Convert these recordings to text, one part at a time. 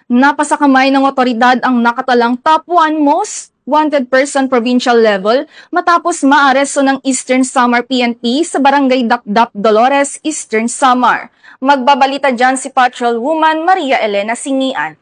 Napasakamay ng otoridad ang nakatalang top 1 most wanted person provincial level matapos maaresto ng Eastern Samar PNP sa Barangay Dapdap, Dolores, Eastern Samar. Magbabalita dyan si Patrolwoman Maria Elena Singian.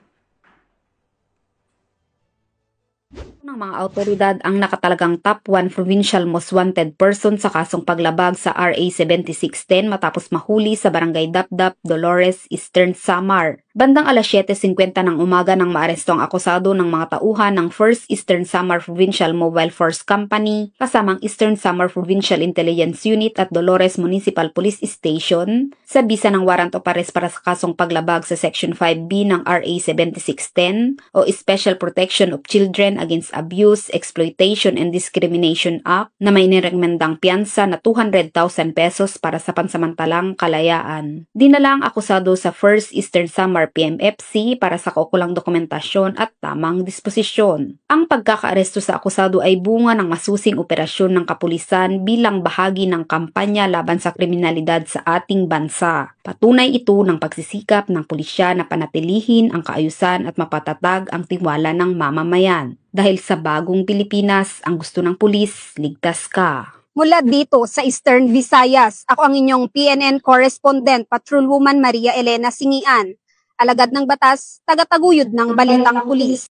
Ng mga autoridad ang nakatalagang top 1 provincial most wanted person sa kasong paglabag sa RA 7610 matapos mahuli sa Barangay Dapdap, Dolores, Eastern Samar. Bandang alas 7:50 ng umaga nang maaresto ang akusado ng mga tauhan ng 1st Eastern Samar Provincial Mobile Force Company kasamang Eastern Samar Provincial Intelligence Unit at Dolores Municipal Police Station sa bisa ng warrant of arrest para sa kasong paglabag sa Section 5B ng RA 7610 o Special Protection of Children Against Abuse, Exploitation and Discrimination Act na may nirekomendang piyansa na 200,000 pesos para sa pansamantalang kalayaan. Dinala ang akusado sa 1st Eastern Samar PMFC para sa kaukulang dokumentasyon at tamang disposisyon. Ang pagkakaaresto sa akusado ay bunga ng masusing operasyon ng kapulisan bilang bahagi ng kampanya laban sa kriminalidad sa ating bansa. Patunay ito ng pagsisikap ng pulisya na panatilihin ang kaayusan at mapatatag ang tiwala ng mamamayan. Dahil sa bagong Pilipinas, ang gusto ng pulis, ligtas ka. Mula dito sa Eastern Visayas, ako ang inyong PNN correspondent, Patrolwoman Maria Elena Singian. Alagad ng batas, tagataguyod ng balitang pulis.